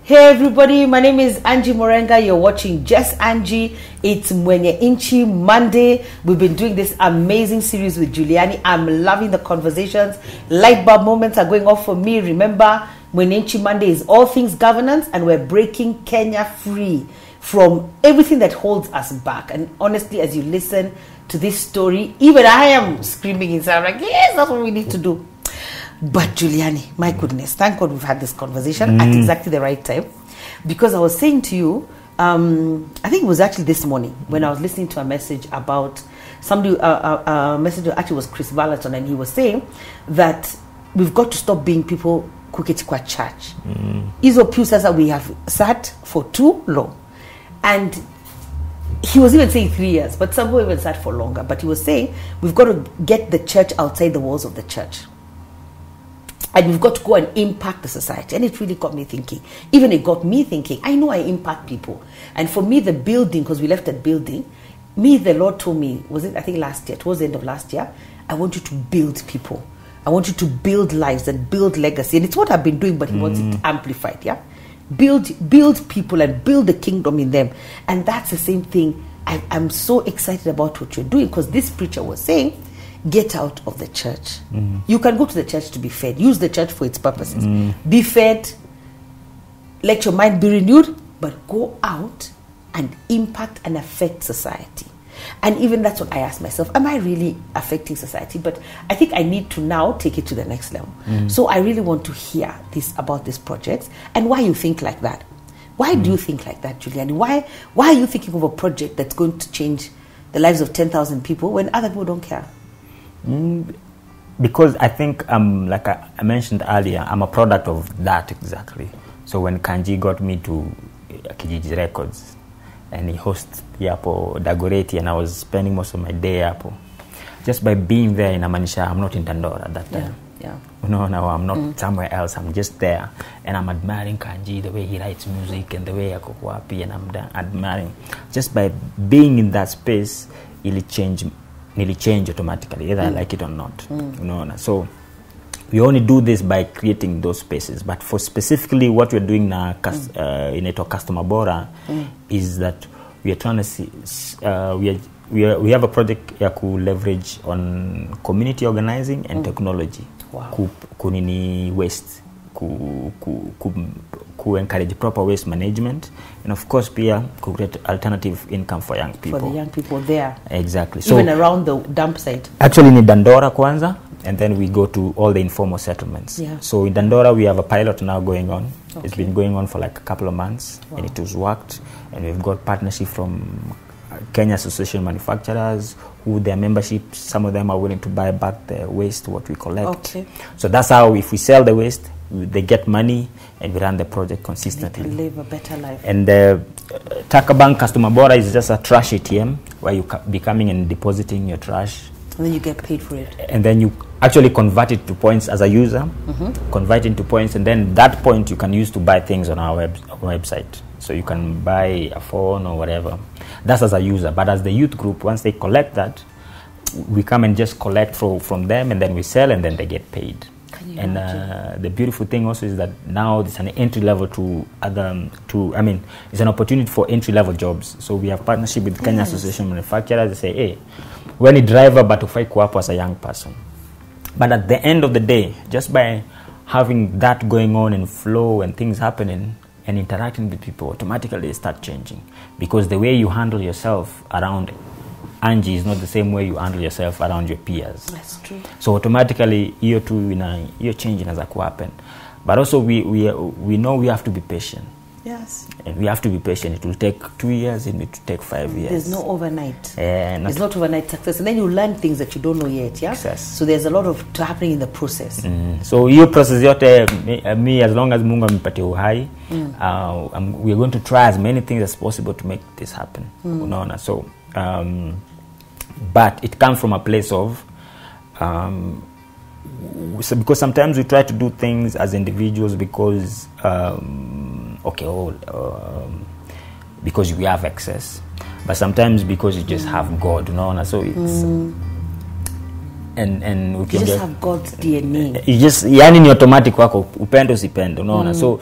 Hey everybody, my name is Angie Murenga. You're watching Just Angie. It's Mwenye, Nchi Monday. We've been doing this amazing series with Juliani. I'm loving the conversations. Light bulb moments are going off for me. Remember, Mwenye, Nchi Monday is all things governance, and we're breaking Kenya free from everything that holds us back. And honestly, as you listen to this story, even I am screaming inside. I'm like, yes, that's what we need to do. But Juliani, my goodness, thank God we've had this conversation at exactly the right time. Because I was saying to you, I think it was actually this morning when I was listening to a message about somebody, a message actually was Chris Valaton, and he was saying that we've got to stop being people kwa church. Izo pew says that we have sat for too long. And he was even saying 3 years, but some people even sat for longer. But he was saying we've got to get the church outside the walls of the church. And we've got to go and impact the society. And it really got me thinking. Even it got me thinking, I know I impact people. And for me, the building, because we left that building, the Lord told me, was it, I think last year, towards the end of last year, I want you to build people. I want you to build lives and build legacy. And it's what I've been doing, but he wants it amplified, yeah? Build people and build the kingdom in them. And that's the same thing. I'm so excited about what you're doing, because this preacher was saying, get out of the church. You can go to the church to be fed. Use the church for its purposes. Be fed, let your mind be renewed, but go out and impact and affect society. And even that's what I asked myself, am I really affecting society? But I think I need to now take it to the next level. So I really want to hear about this project and why you think like that. Why do you think like that, Juliani? Why are you thinking of a project that's going to change the lives of 10,000 people when other people don't care? Because I think, like I mentioned earlier, I'm a product of that exactly. So when Kanji got me to Kijiji Records, and he hosts Yapo Dagoreti, and I was spending most of my day Yapo, just by being there in Amanisha, I'm not in Dandora at that time. No, I'm not somewhere else. I'm just there, and I'm admiring Kanji, the way he writes music, and the way I cook wapi, and I'm admiring. Just by being in that space, it'll change automatically, either I like it or not. So we only do this by creating those spaces. But for specifically what we're doing now in Customer Bora is that we are trying to see, we have a project to leverage on community organizing and technology. Kunini waste, encourage proper waste management, and of course create alternative income for young people. For the young people there. Exactly. Even so, around the dump site. Actually in Dandora Kwanza, and then we go to all the informal settlements. So in Dandora we have a pilot now going on. It's been going on for like a couple of months, and it has worked. And we've got partnership from Kenya Association Manufacturers, who their memberships, some of them are willing to buy back the waste, what we collect. So that's how, if we sell the waste, they get money, and we run the project consistently. They can live a better life. And the Takabank Customer Bora is just a trash ATM, where you be coming and depositing your trash. And then you get paid for it. And then you actually convert it to points as a user, convert it into points, and then that point you can use to buy things on our website. So you can buy a phone or whatever. That's as a user. But as the youth group, once they collect that, we come and just collect from them, and then we sell, and then they get paid. And the beautiful thing also is that now it's an entry level it's an opportunity for entry level jobs. So we have partnership with Kenya Association Manufacturers. They say, hey, we're a driver, but to fight co-op as a young person. But at the end of the day, just by having that going on and flow and things happening and interacting with people, automatically they start changing. Because the way you handle yourself around Angie is not the same way you handle yourself around your peers. That's true. So automatically, you're changing as a happen. But also, we know we have to be patient. Yes. And we have to be patient. It will take 2 years, and it will take 5 years. There's no overnight. There's not overnight success. And then you learn things that you don't know yet, yeah? Yes. So there's a lot of happening in the process. So your process yote, me, as long as Mungu mpate uhai, we're going to try as many things as possible to make this happen. So, but it comes from a place of because sometimes we try to do things as individuals because because we have access, but sometimes because you just have God, so it's and we can just have God's DNA. You just yani ni automatic wako upendo usipende, unaona. So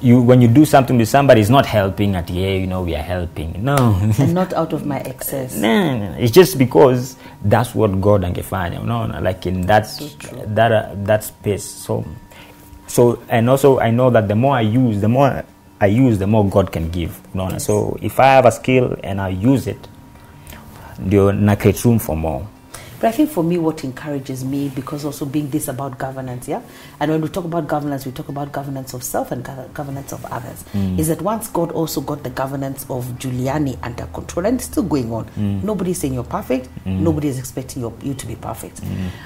when you do something with somebody, it's not helping at the end, we are helping. No. And not out of my excess. No. It's just because that's what God angefanya. Like in that space. So and also I know that the more I use, the more God can give. Yes. So if I have a skill and I use it, I create room for more. But I think for me, what encourages me, because also being this about governance, yeah? And when we talk about governance, we talk about governance of self and governance of others. Is that once God also got the governance of Juliani under control, and it's still going on. Nobody's saying you're perfect. Nobody is expecting you to be perfect.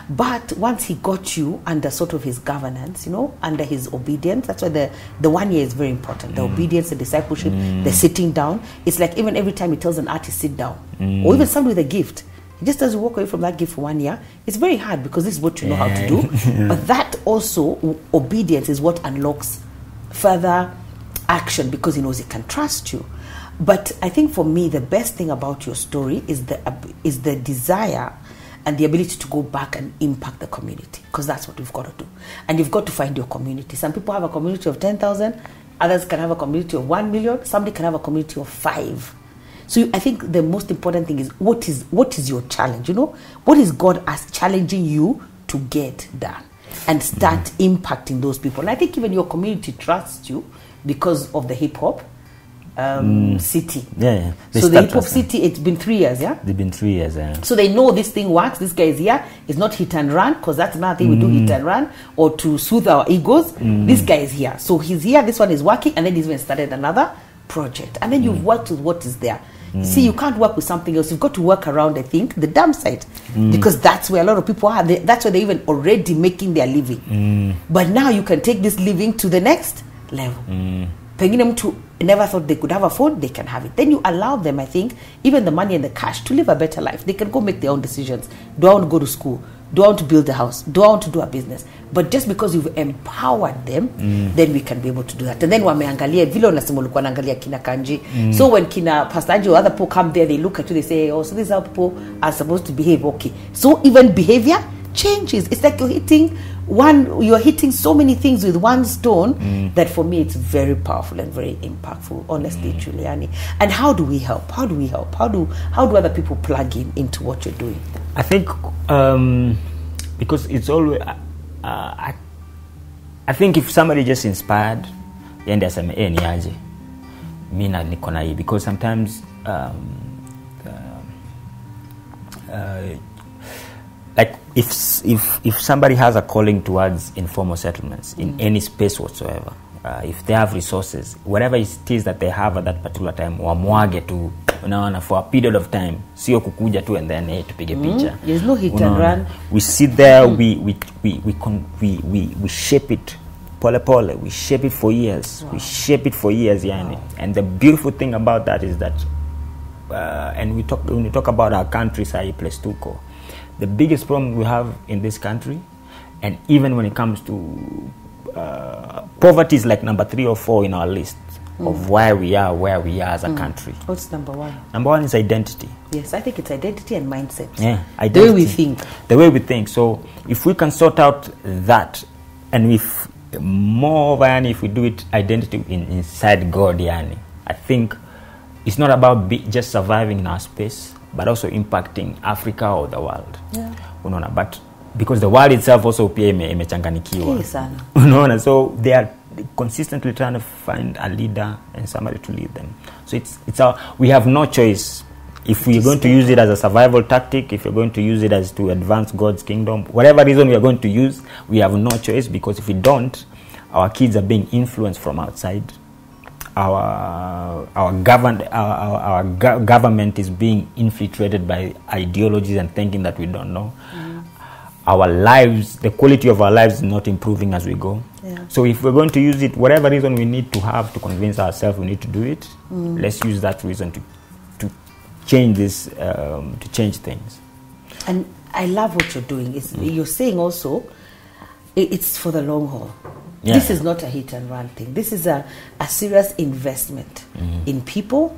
But once he got you under sort of his governance, under his obedience, that's why the 1 year is very important. The obedience, the discipleship, the sitting down. It's like even every time he tells an artist, sit down. Or even somebody with a gift. Just as you walk away from that gift for 1 year, it's very hard because this is what you know how to do. But that also, obedience is what unlocks further action because he knows he can trust you. But I think for me, the best thing about your story is the desire and the ability to go back and impact the community, because that's what we've got to do. And you've got to find your community. Some people have a community of 10,000, others can have a community of 1 million, somebody can have a community of 5. So I think the most important thing is what is your challenge? What is God as challenging you to get done and start impacting those people? And I think even your community trusts you because of the hip hop city. Yeah. So the hip hop city, it's been 3 years, yeah? They've been 3 years, yeah. So they know this thing works. This guy is here. It's not hit and run, because that's another thing we do, hit and run, or to soothe our egos. This guy is here. So he's here. This one is working, and then he's even started another project. And then you've worked with what is there. See, you can't work with something else. You've got to work around, I think, the dump site. Because that's where a lot of people are. That's where they're even already making their living. But now you can take this living to the next level. Pengine mtu never thought they could have a phone, they can have it. Then you allow them, I think, even the money and the cash to live a better life. They can go make their own decisions. Do I want to go to school? Do I want to build a house? Do I want to do a business? But just because you've empowered them, then we can be able to do that. And then wameangalia vile unasema ulikuwa naangalia kina Kanji. So when kina Pastor Angie or other people come there, they look at you, they say, oh, so this is how people are supposed to behave. Okay. So even behavior changes. It's like you're hitting so many things with one stone that for me it's very powerful and very impactful, honestly, Juliani. And how do we help? How do other people plug into what you're doing? I think because it's always I think if somebody just inspired, yende aseme niaje mina niko na hii, because sometimes like if somebody has a calling towards informal settlements in any space whatsoever, if they have resources, whatever it is that they have at that particular time, wamwage tu, unaona, for a period of time, sio kukuja tu and then tupige picha. There's no hit and run. We sit there, we shape it pole pole. We shape it for years. Wow. We shape it for years, yani. Wow. And the beautiful thing about that is that, and when we talk about our country, Sai plus Tuko, the biggest problem we have in this country, and even when it comes to poverty, is like number 3 or 4 in our list of where we are as a country. What's number 1? Number 1 is identity. Yes, I think it's identity and mindset. Yeah, identity. The way we think. The way we think. So if we can sort out that, and if more, yani, if we do it identity inside God, yani, I think it's not about just surviving in our space, but also impacting Africa or the world. Yeah. Unaona, but because the world itself also pia imechanganikiwa. Unaona, so they are consistently trying to find a leader and somebody to lead them. So we have no choice. If we're going to use it as a survival tactic, if you're going to use it as to advance God's kingdom, whatever reason we are going to use, we have no choice, because if we don't, our kids are being influenced from outside. Our government is being infiltrated by ideologies and thinking that we don't know. Our lives, the quality of our lives is not improving as we go. Yeah. So if we're going to use it, whatever reason we need to have to convince ourselves we need to do it, let's use that reason to change this, to change things. And I love what you're doing. You're saying also, it's for the long haul. Yeah. This is not a hit and run thing. This is a serious investment in people,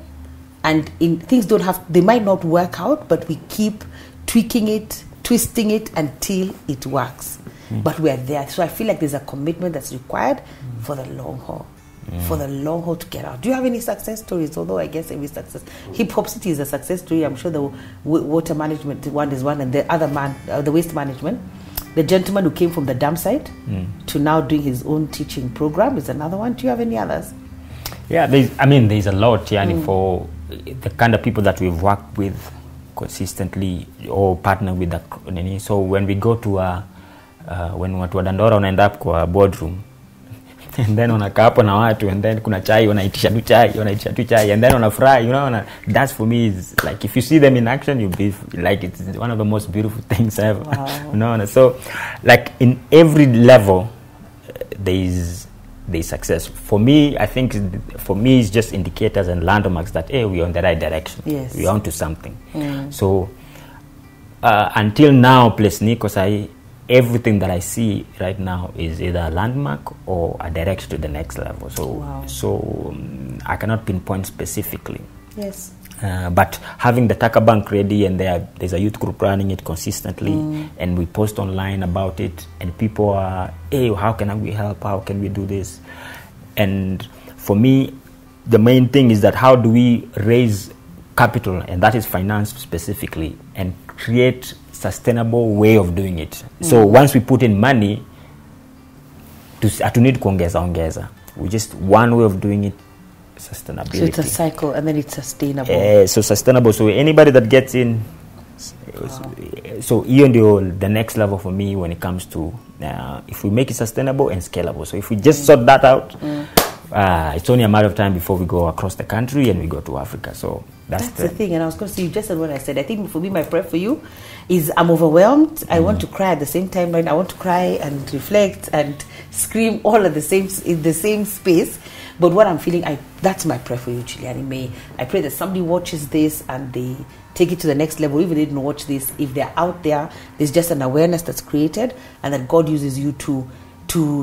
and in things they might not work out, but we keep tweaking it, twisting it until it works. But we're there. So I feel like there's a commitment that's required for the long haul. for the long haul to get out. Do you have any success stories? Although I guess every success, Hip Hop City is a success story. I'm sure the water management one is one, and the other man, the waste management, the gentleman who came from the dam site to now doing his own teaching program is another one. Do you have any others? Yeah, there's a lot, Yani, for the kind of people that we've worked with consistently or partner with the, so when we go to when watu wa Dandora unaenda up kwa boardroom and then unakaa hapo na watu and then kuna chai wanaitisha tu chai and then unafurahi, that's for me is like, if you see them in action, you'll be like, it's one of the most beautiful things ever. Wow. So like in every level there's success. For me, I think it's just indicators and landmarks that, hey, we're on the right direction. Yes. We're onto something. So until now, place Nico Sai, everything that I see right now is either a landmark or a direction to the next level. So wow. I cannot pinpoint specifically. Yes. But having the Taka Bank ready, and there's a youth group running it consistently, and we post online about it, and people are, hey, how can we help? How can we do this? And for me, the main thing is that how do we raise capital, and that is finance specifically, and create sustainable way of doing it. So once we put in money, to need kuongeza. We just one way of doing it. Sustainability. So it's a cycle, and then it's sustainable. So sustainable. So anybody that gets in, so even the next level for me when it comes to if we make it sustainable and scalable. So if we just sort that out, it's only a matter of time before we go across the country and we go to Africa. So that's the thing. And I was going to say, you just said what I said. I think for me, my prayer for you is I'm overwhelmed. I want to cry at the same time. Right? I want to cry and reflect and scream all at the same in the same space. But what I'm feeling, that's my prayer for you, Juliani. I pray that somebody watches this and they take it to the next level. Even if they didn't watch this, if they're out there, there's just an awareness that's created, and that God uses you to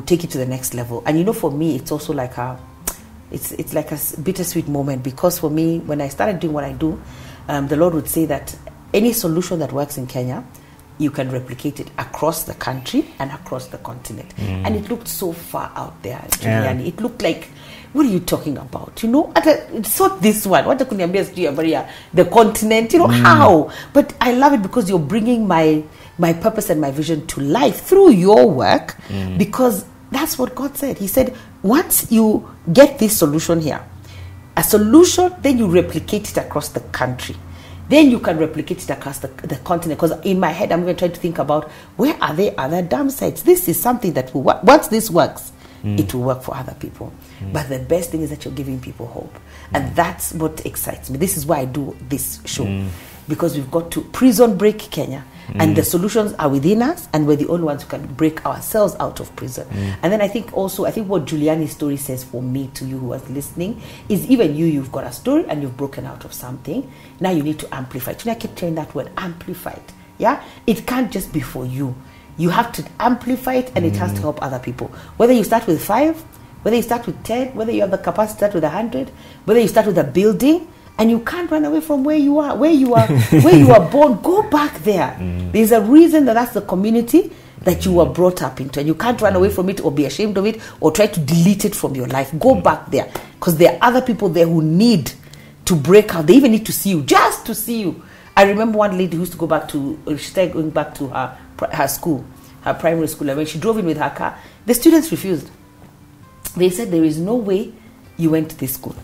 take it to the next level. And for me, it's also like it's like a bittersweet moment, because for me, when I started doing what I do, the Lord would say that any solution that works in Kenya, you can replicate it across the country and across the continent. And it looked so far out there, Juliani. It looked like, what are you talking about? It's not this one. What the continent, how? But I love it because you're bringing my purpose and my vision to life through your work, because that's what God said. He said, once you get this solution here, a solution, then you replicate it across the country. Then you can replicate it across the continent. Because in my head, I'm going to try to think about, where are there other dam sites? This is something that will work. Once this works, it will work for other people. But the best thing is that you're giving people hope. And that's what excites me. This is why I do this show. Because we've got to prison break Kenya. And the solutions are within us, and we're the only ones who can break ourselves out of prison. And then I think what Juliani's story says for me, to you who are listening, is even you've got a story and you've broken out of something. Now you need to amplify it. I keep telling that word, amplified. Yeah? It can't just be for you. You have to amplify it, and it has to help other people. Whether you start with 5, whether you start with 10, whether you have the capacity to start with 100, whether you start with a building, and you can't run away from where you are where you are born. Go back there. There's a reason that's the community that you were brought up into, and you can't run away from it or be ashamed of it or try to delete it from your life. Go back there, because there are other people there who need to break out. They even need to see you, just to see you. I remember one lady who used to go back to, she started going back to her school, her primary school, and when she drove in with her car, the students refused. They said, there is no way you went to this school.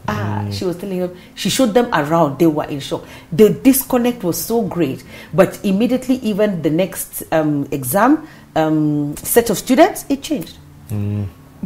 She was telling them, she showed them around, they were in shock. The disconnect was so great. But immediately, even the next exam set of students, it changed.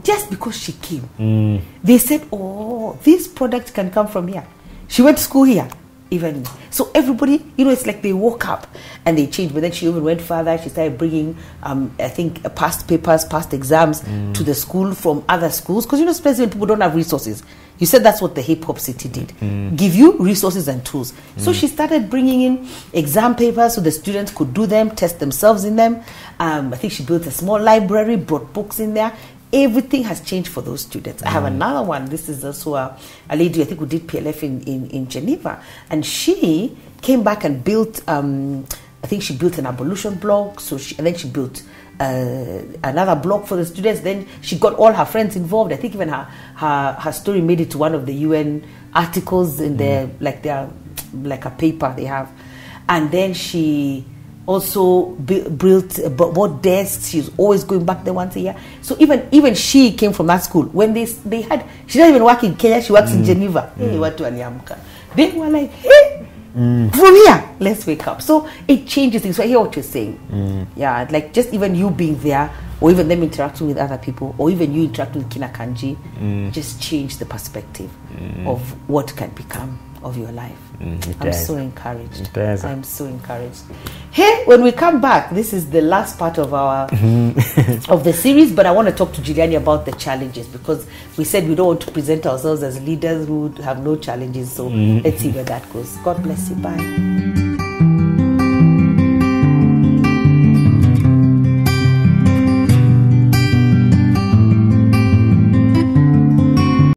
Just because she came. They said, oh, this product can come from here. She went to school here. Even so, everybody, it's like they woke up and they changed. But then she even went further. She started bringing, I think, past papers, past exams to the school from other schools. Because especially when people don't have resources. You said that's what the Hip Hop City did. Give you resources and tools. So she started bringing in exam papers so the students could do them, test themselves in them. I think she built a small library, brought books in there. Everything has changed for those students. I have another one. This is also a lady, I think, who did PLF in Geneva. And she came back and built, I think she built an abolition blog. And then she built another blog for the students. Then she got all her friends involved. I think even her story made it to one of the UN articles in their like a paper they have. And then she also bought desks. She's always going back there once a year. So even she came from that school. When they had, she doesn't even work in Kenya, she works in Geneva. Hey, watu waliamka. They were like, hey, from here, let's wake up. So it changes things. So I hear what you're saying. Yeah, like just even you being there, or even them interacting with other people, or even you interacting with Kina Kanji, just change the perspective of what can become of your life. I'm so encouraged. I'm so encouraged. Hey, when we come back, this is the last part of our of the series, but I want to talk to Juliani about the challenges, because we said we don't want to present ourselves as leaders who have no challenges. So let's see where that goes. God bless you. Bye.